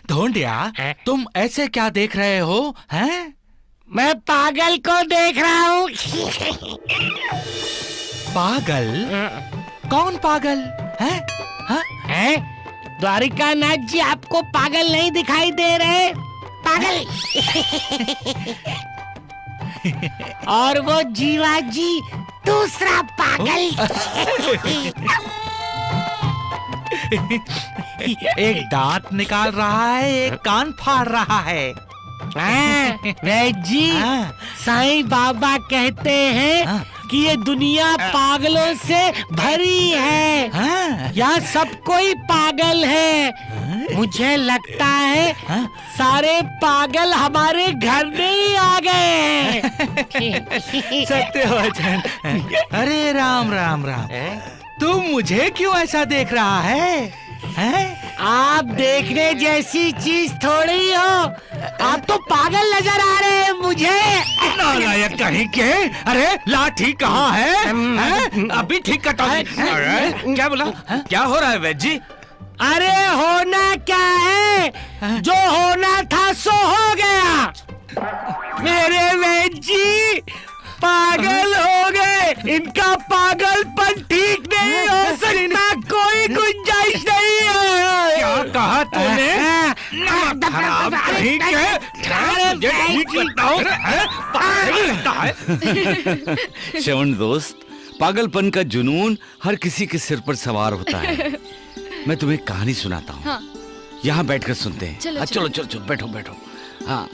ढोंडिया, तुम ऐसे क्या देख रहे हो? हैं? मैं पागल को देख रहा हूँ। पागल? कौन पागल? हैं? हाँ? हैं? द्वारिकानाथ जी आपको पागल नहीं दिखाई दे रहे? पागल। और वो जीवा जी दूसरा पागल। एक दांत निकाल रहा है, एक कान फाड़ रहा है। वैद्य जी, साईं बाबा कहते हैं कि ये दुनिया पागलों से भरी है। यहाँ सब कोई पागल है। मुझे लगता है सारे पागल हमारे घर में ही आ गए हैं। सत्य वचन। अरे राम राम राम, तुम मुझे क्यों ऐसा देख रहा है? हैं? आप देखने जैसी चीज थोड़ी हो, आप तो पागल नजर आ रहे हैं मुझे। नालायक कहीं के। अरे लाठी कहाँ है? हैं? अभी ठीक करता हूँ। अरे क्या बोला? क्या हो रहा है वैद्य जी? अरे होना क्या है, जो होना था सो हो गया। मेरे वैद्य जी पागल हो गए। इनका पागलपन ठीक नहीं हो सकता, कोई गुंजाइश नहीं है। क्या कहा तूने? खराब कहीं के। तुझे ठीक बताओ। श्रवण दोस्त, पागलपन का जुनून हर किसी के सिर पर सवार होता है। मैं तुम्हें एक कहानी सुनाता हूँ। हाँ। यहाँ बैठकर सुनते हैं। चलो, चलो चलो चलो, बैठो बैठो। हाँ।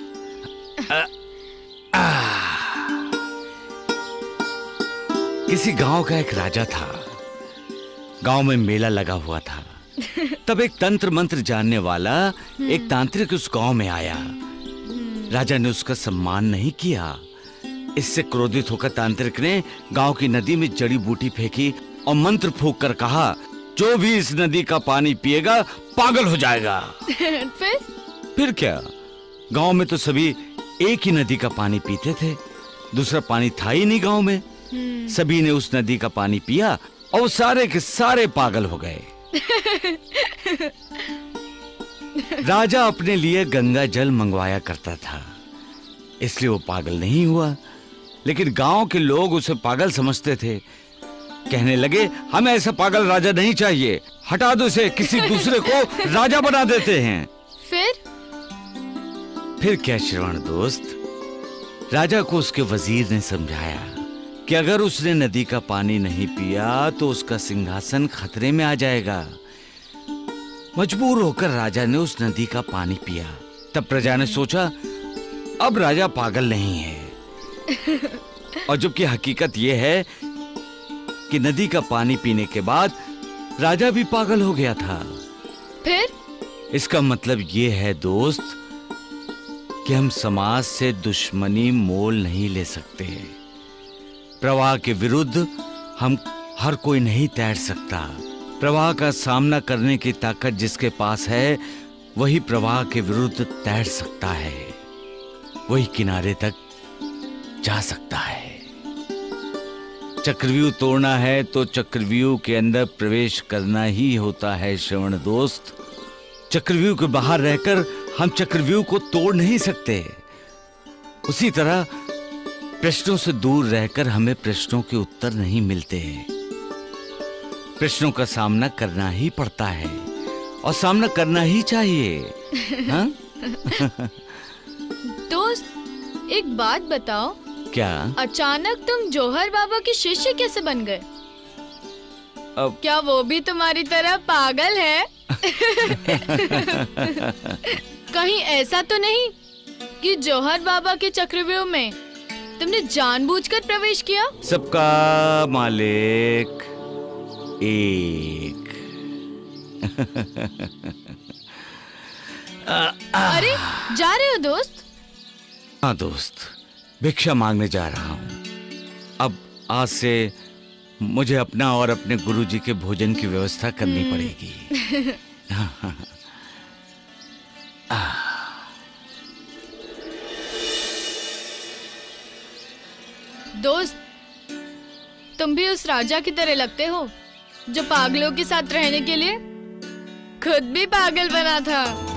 किसी गांव का एक राजा था। गांव में मेला लगा हुआ था। तब एक तंत्र मंत्र जानने वाला एक तांत्रिक उस गांव में आया। राजा ने उसका सम्मान नहीं किया। इससे क्रोधित होकर तांत्रिक ने गांव की नदी में जड़ी बूटी फेंकी और मंत्र फूंक कर कहा, जो भी इस नदी का पानी पिएगा पागल हो जाएगा। फिर क्या, गांव में तो सभी एक ही नदी का पानी पीते थे। दूसरा पानी था ही नहीं गांव में। सभी ने उस नदी का पानी पिया और वो सारे के सारे पागल हो गए। राजा अपने लिए गंगा जल मंगवाया करता था, इसलिए वो पागल नहीं हुआ। लेकिन गांव के लोग उसे पागल समझते थे। कहने लगे, हमें ऐसा पागल राजा नहीं चाहिए, हटा दो इसे, किसी दूसरे को राजा बना देते हैं। फिर क्या श्रवण दोस्त, राजा को उसके वजीर ने समझाया कि अगर उसने नदी का पानी नहीं पिया तो उसका सिंहासन खतरे में आ जाएगा। मजबूर होकर राजा ने उस नदी का पानी पिया। तब प्रजा ने सोचा, अब राजा पागल नहीं है। और जबकि हकीकत यह है कि नदी का पानी पीने के बाद राजा भी पागल हो गया था। फिर इसका मतलब ये है दोस्त कि हम समाज से दुश्मनी मोल नहीं ले सकते। प्रवाह के विरुद्ध हम हर कोई नहीं तैर सकता। प्रवाह का सामना करने की ताकत जिसके पास है, वही प्रवाह के विरुद्ध तैर सकता है, वही किनारे तक जा सकता है। चक्रव्यूह तोड़ना है तो चक्रव्यूह के अंदर प्रवेश करना ही होता है श्रवण दोस्त। चक्रव्यूह के बाहर रहकर हम चक्रव्यूह को तोड़ नहीं सकते। उसी तरह प्रश्नों से दूर रहकर हमें प्रश्नों के उत्तर नहीं मिलते। प्रश्नों का सामना करना ही पड़ता है और सामना करना ही चाहिए। हाँ? दोस्त, एक बात बताओ, क्या? अचानक तुम जौहर बाबा के शिष्य कैसे बन गए? अब क्या वो भी तुम्हारी तरह पागल है? कहीं ऐसा तो नहीं कि जौहर बाबा के चक्रव्यूह में तुमने जानबूझकर प्रवेश किया? सबका मालिक एक। अरे जा रहे हो दोस्त? हाँ दोस्त, भिक्षा मांगने जा रहा हूँ। अब आज से मुझे अपना और अपने गुरुजी के भोजन की व्यवस्था करनी पड़ेगी। दोस्त, तुम भी उस राजा की तरह लगते हो जो पागलों के साथ रहने के लिए खुद भी पागल बना था।